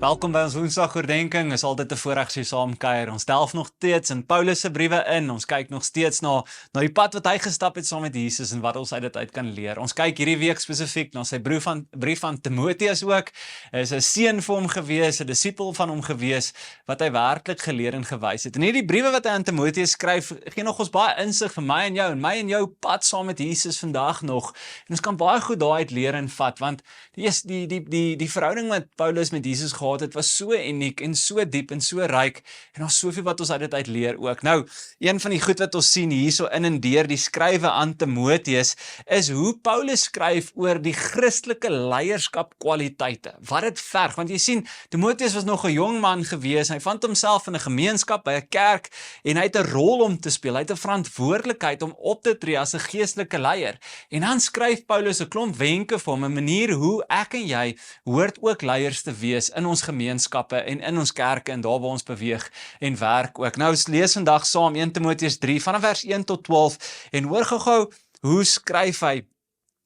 Welkom by ons Woensdag oordenking, is altyd 'n voorreg as jy saamkuier. Ons delf nog steeds in Paulus se briewe in, ons kyk nog steeds na die pad wat hy gestap het saam met Jesus en wat ons uit dit uit kan leer. Ons kyk hierdie week spesifiek na sy brief van Timoteus ook. Hy is 'n seun vir hom gewees, 'n disipel van hom gewees, wat hy werklik geleer en gewys het. En hierdie briewe wat hy aan Timoteus skryf, gee nog ons baie insig vir my en jou pad saam met Jesus vandag nog. En ons kan baie goed daaruit leer en vat, want die verhouding wat Paulus met Jesus gehad het was so uniek en so diep en so ryk en daar's soveel wat ons uit dit uit leer ook. Nou, een van die goed wat ons sien hierso in en deur die skrywe aan Timoteus is hoe Paulus skryf oor die Christelike leierskap kwaliteite. Wat dit verg, want jy sien, Timoteus was nog 'n jong man gewees, hy vond homself in 'n gemeenskap by 'n kerk en hy het 'n rol om te speel, hy het 'n verantwoordelikheid om op te tree as 'n geestelike leier. En dan skryf Paulus 'n klomp wenke vir hom, 'n manier hoe ek en jy hoort ook leiers te wees in ons gemeenskappe en in ons kerke en daar waar ons beweeg en werk ook. Nou, ons lees vandag saam 1 Timoteus 3 vanaf vers 1 tot 12 en hoor gou hoe skryf hy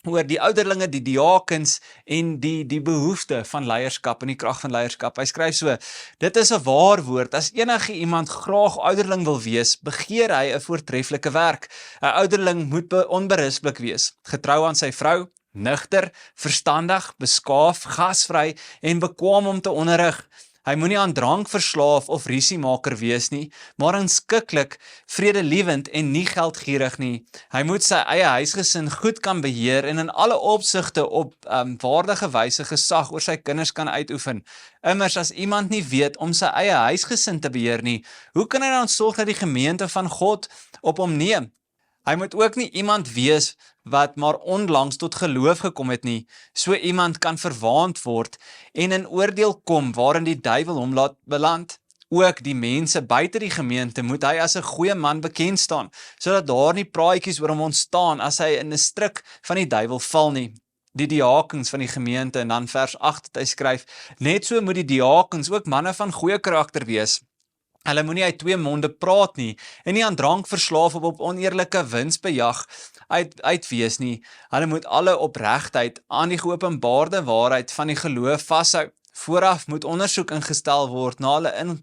oor die ouderlinge, die diakens en die behoefte van leierskap en die krag van leierskap. Hy skryf so: dit is 'n waar woord, as enige iemand graag ouderling wil wees, begeer hy 'n voortreffelike werk. 'n Ouderling moet onberispelik wees, getrou aan sy vrou, nugter, verstandig, beskaaf, gasvry en bekwaam om te onderrig. Hy moenie aan drank verslaaf of rusiemaker wees nie, maar inskikkelik, vredelievend en nie geldgierig nie. Hy moet sy eie huisgesin goed kan beheer en in alle opsigte op waardige wyse gesag oor sy kinders kan uitoefen. Immers, as iemand nie weet om sy eie huisgesin te beheer nie, hoe kan hy dan sorg dat die gemeente van God op hom neem? Hy moet ook nie iemand wees wat maar onlangs tot geloof gekom het nie. So iemand kan verwaand word en in oordeel kom waarin die duiwel hom laat beland. Ook die mense buite die gemeente moet hy as 'n goeie man bekend staan, sodat daar nie praatjies oor hom ontstaan as hy in 'n struik van die duiwel val nie. Die diakens van die gemeente, en dan vers 8 het hy skryf, net so moet die diakens ook manne van goeie karakter wees. Hulle moenie uit twee monde praat nie, en nie aan drank verslaaf of op oneerlike winsbejag uitwees nie. Hulle moet alle opregtheid aan die geopenbaarde waarheid van die geloof vashou. Vooraf moet ondersoek ingestel word na hulle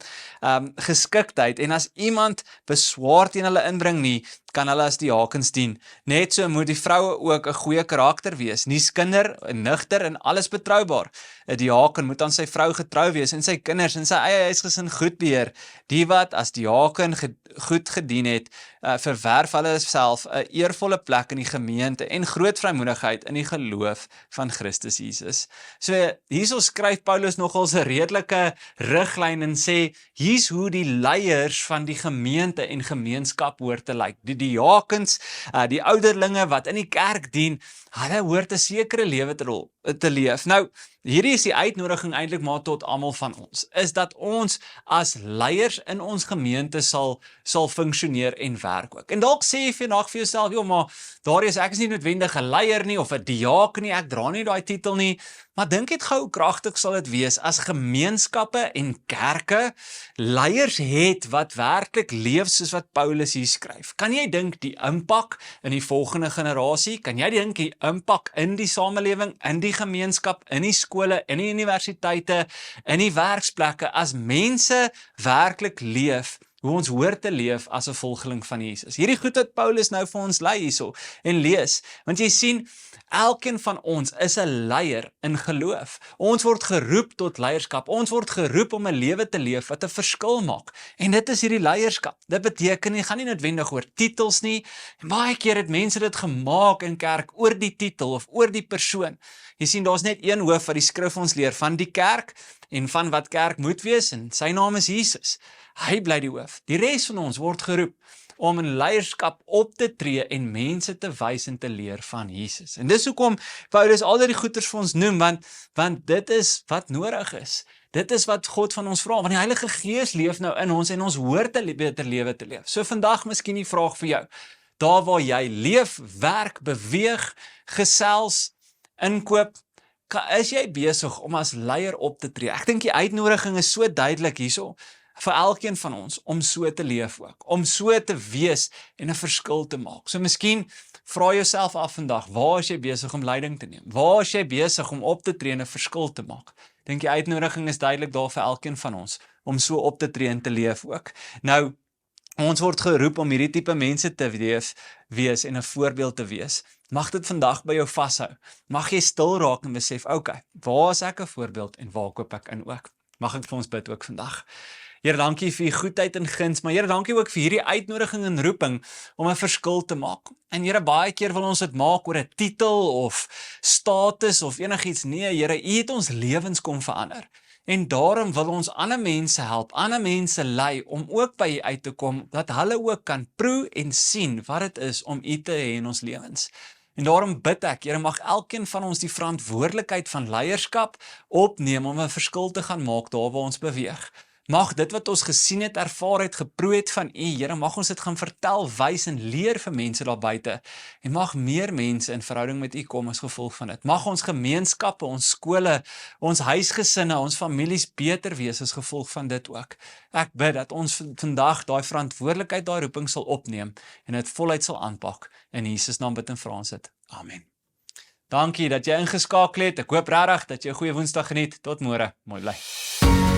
geskiktheid, en as iemand beswaar teen hulle inbring nie, kan hulle as diakens dien. Net so moet die vroue ook 'n goeie karakter wees, nuuskinder, nugter en alles betroubaar. 'n Diaken moet aan sy vrou getrou wees en sy kinders en sy eie huisgesin goed beheer. Die wat as diaken goed gedien het, verwerf hulle self 'n eervolle plek in die gemeente en groot vrymoedigheid in die geloof van Christus Jesus. So hierso skryf Paulus nogals 'n redelike riglyn en sê, hier's hoe die leiers van die gemeente en gemeenskap hoort te lyk. Die diakens, die ouderlinge wat in die kerk dien, hulle hoort 'n sekere lewe te leef. Nou, hierdie is die uitnodiging eintlik maar tot almal van ons, is dat ons as leiers in ons gemeente sal funksioneer en werk ook. En dalk sê jy vandag vir jouself, joh, maar Darius, ek is nie noodwendig 'n leier nie of 'n diaken nie, ek dra nie daai titel nie, maar dink net gou hoe kragtig sal dit wees as gemeenskappe en kerke leiers het wat werklik leef soos wat Paulus hier skryf. Kan jy dink die impak in die volgende generasie? Kan jy dink die impak in die samelewing, in die gemeenskap, in die skole, in die universiteite, in die werksplekke, as mense werklik leef hoe ons hoort te leef as 'n volgeling van Jesus? Hierdie goed wat Paulus nou vir ons lei hierso en lees, want jy sien, elkeen van ons is 'n leier in geloof. Ons word geroep tot leierskap. Ons word geroep om 'n lewe te leef wat 'n verskil maak. En dit is hierdie leierskap. Dit beteken nie, gaan nie noodwendig oor titels nie. En baie keer het mense dit gemaak in kerk oor die titel of oor die persoon. Jy sien, daar's net een hoof wat die skrif ons leer van die kerk en van wat kerk moet wees, en sy naam is Jesus. Hy bly die hoof. Die res van ons word geroep om in leierskap op te tree en mense te wys en te leer van Jesus. En dis hoekom Paulus al die goeders vir ons noem, want dit is wat nodig is. Dit is wat God van ons vra, want die Heilige Gees leef nou in ons en ons hoort 'n beter lewe te leef. So vandag miskien die vraag vir jou, daar waar jy leef, werk, beweeg, gesels, inkoop, is jy besig om as leier op te tree? Ek dink die uitnodiging is so duidelik hierso, vir elkeen van ons, om so te leef ook, om so te wees en 'n verskil te maak. So miskien vra jouself af vandag, waar is jy besig om leiding te neem? Waar is jy besig om op te tree en 'n verskil te maak? Dink die uitnodiging is duidelik daar vir elkeen van ons, om so op te tree en te leef ook. Nou, ons word geroep om hierdie tipe mense te wees en 'n voorbeeld te wees. Mag dit vandag by jou vashou. Mag jy stil raak en besef, okay, waar is ek 'n voorbeeld en waar koop ek in ook? Mag ek vir ons bid ook vandag. Here, dankie vir u goedheid en guns, maar Here, dankie ook vir hierdie uitnodiging en roeping om 'n verskil te maak. En Here, baie keer wil ons dit maak oor 'n titel of status of enigiets. Nee, Here, u het ons lewens kom verander. En daarom wil ons ander mense help, ander mense lei om ook by u uit te kom, dat hulle ook kan proe en sien wat dit is om u te hê in ons lewens. En daarom bid ek, Here, mag elkeen van ons die verantwoordelikheid van leierskap opneem om 'n verskil te gaan maak daar waar ons beweeg. Mag dit wat ons gesien het, ervaar het, geproe het van u, Here, mag ons dit gaan vertel, wys en leer vir mense daar buite. En mag meer mense in verhouding met u kom as gevolg van dit. Mag ons gemeenskappe, ons skole, ons huisgesinne, ons families beter wees as gevolg van dit ook. Ek bid dat ons vandag daai verantwoordelikheid, daai roeping sal opneem en dit voluit sal aanpak. In Jesus naam bid en vra ons dit. Amen. Dankie dat jy ingeskakel het. Ek hoop regtig dat jy 'n goeie Woensdag geniet. Tot môre. Mooi bly.